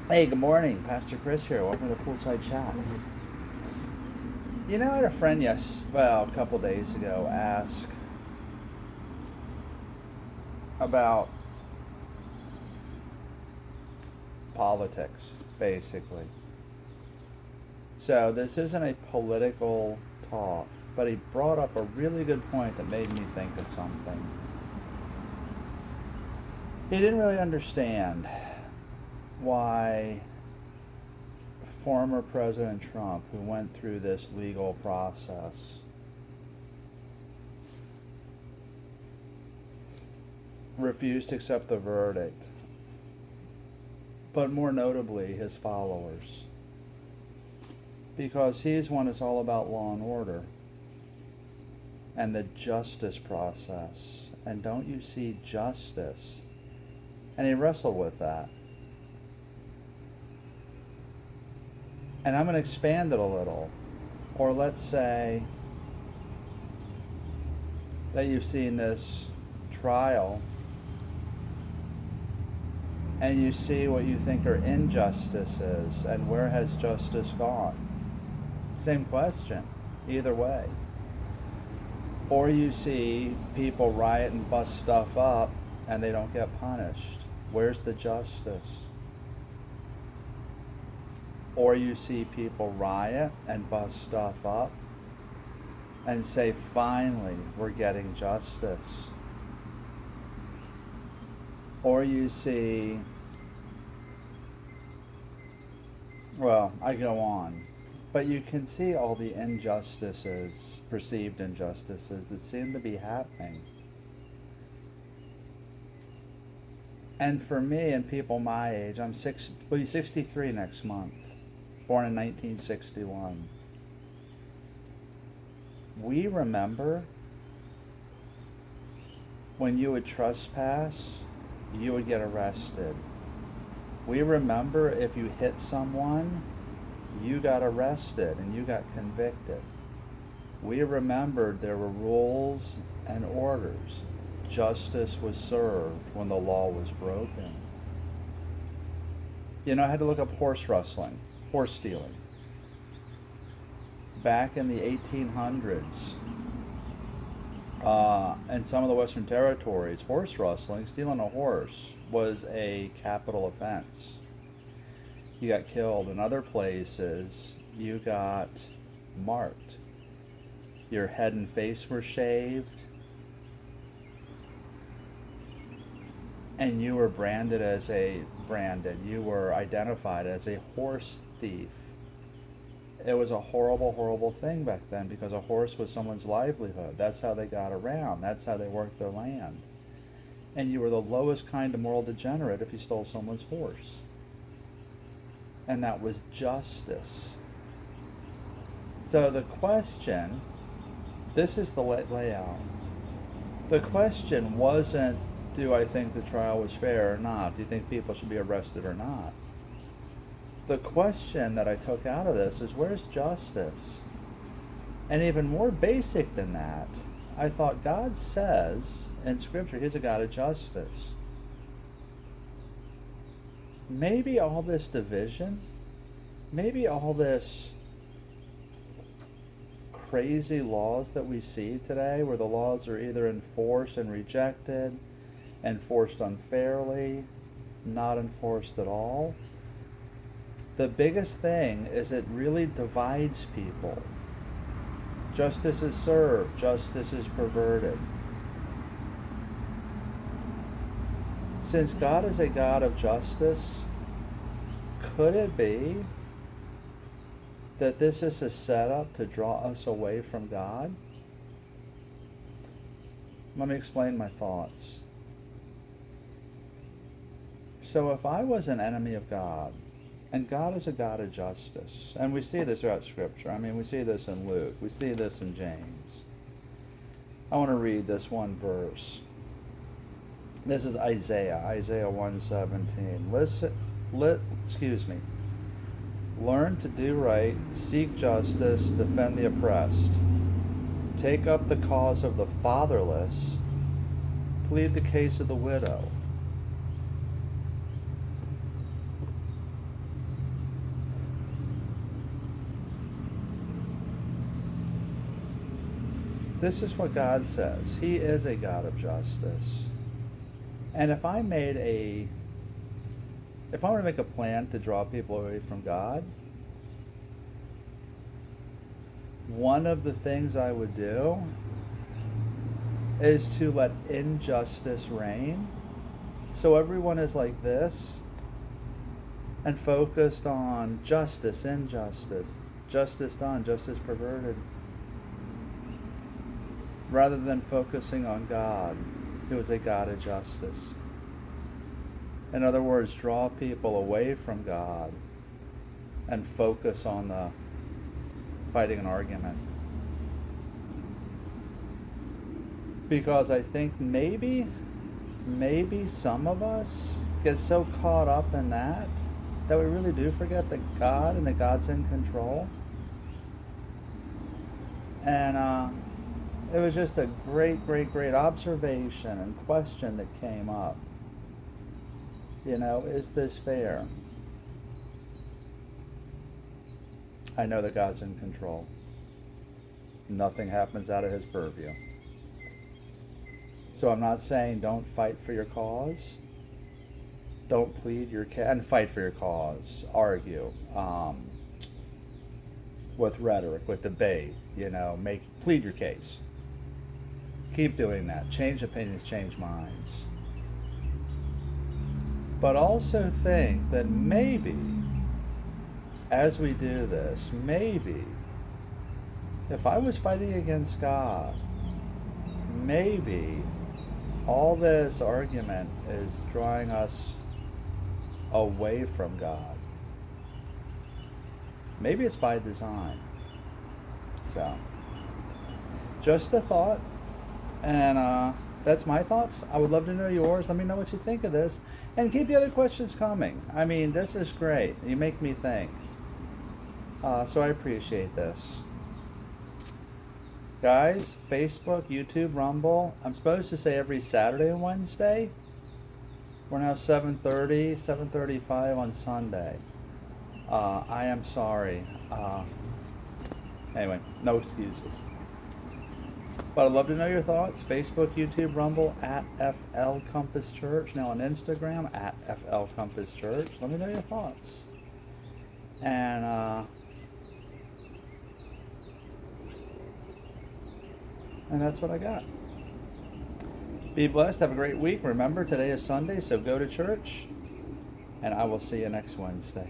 Hey, good morning. Pastor Chris here. Welcome to the Poolside Chat. You know, I had a friend, a couple days ago, ask about politics, basically. So this isn't a political talk, but he brought up a really good point that made me think of something. He didn't really understand why former President Trump, who went through this legal process, refused to accept the verdict, but more notably his followers, because he's one that's all about law and order and the justice process. And don't you see justice? And he wrestled with that. And I'm going to expand it a little. Or let's say that you've seen this trial and you see what you think are injustices, and where has justice gone? Same question, either way. Or you see people riot and bust stuff up and they don't get punished. Where's the justice? Or you see people riot and bust stuff up and say, finally, we're getting justice. Or you see, well, I go on, but you can see all the injustices, perceived injustices that seem to be happening. And for me and people my age, will be 63 next month, born in 1961. We remember when you would trespass, you would get arrested. We remember if you hit someone, you got arrested and you got convicted. We remembered there were rules and orders. Justice was served when the law was broken. You know, I had to look up horse rustling, horse stealing. Back in the 1800s, in some of the Western territories, horse rustling, stealing a horse, was a capital offense. You got killed. In other places, you got marked. Your head and face were shaved, and you were you were identified as a horse thief. It was a horrible, horrible thing back then, because a horse was someone's livelihood. That's how they got around. That's how they worked their land. And you were the lowest kind of moral degenerate if you stole someone's horse. And that was justice. So the question, this is the layout. The question wasn't, do I think the trial was fair or not? Do you think people should be arrested or not? The question that I took out of this is, where's justice? And even more basic than that, I thought God says in Scripture He's a God of justice. Maybe all this division, maybe all this crazy laws that we see today, where the laws are either enforced and rejected, enforced unfairly, not enforced at all. The biggest thing is it really divides people. Justice is served, justice is perverted. Since God is a God of justice, could it be that this is a setup to draw us away from God? Let me explain my thoughts. So if I was an enemy of God, and God is a God of justice, and we see this throughout Scripture. I mean, we see this in Luke. We see this in James. I want to read this one verse. This is Isaiah 1:17. Learn to do right, seek justice, defend the oppressed. Take up the cause of the fatherless, plead the case of the widow. this is what God says. He is a God of justice. And if I were to make a plan to draw people away from God, one of the things I would do is to let injustice reign. So everyone is like this and focused on justice, injustice, justice done, justice perverted, rather than focusing on God, who is a God of justice. In other words, draw people away from God and focus on the fighting an argument. Because I think maybe some of us get so caught up in that we really do forget that God and that God's in control. And it was just a great observation and question that came up. Is this fair? I know that God's in control. Nothing happens out of his purview. So I'm not saying don't fight for your cause. Don't plead your case and fight for your cause. Argue with rhetoric, with debate. Plead your case. Keep doing that. Change opinions, change minds. But also think that maybe, as we do this, maybe if I was fighting against God, maybe all this argument is drawing us away from God. Maybe it's by design. So, just a thought. And that's my thoughts. I would love to know yours. Let me know what you think of this. And keep the other questions coming. I mean, this is great. You make me think. So I appreciate this. Guys, Facebook, YouTube, Rumble. I'm supposed to say every Saturday and Wednesday. We're now 7:30, 7:35 on Sunday. I am sorry. Anyway, no excuses. But I'd love to know your thoughts. Facebook, YouTube, Rumble, at FL Compass Church. Now on Instagram, at FL Compass Church. Let me know your thoughts. And that's what I got. Be blessed. Have a great week. Remember, today is Sunday, so go to church. And I will see you next Wednesday.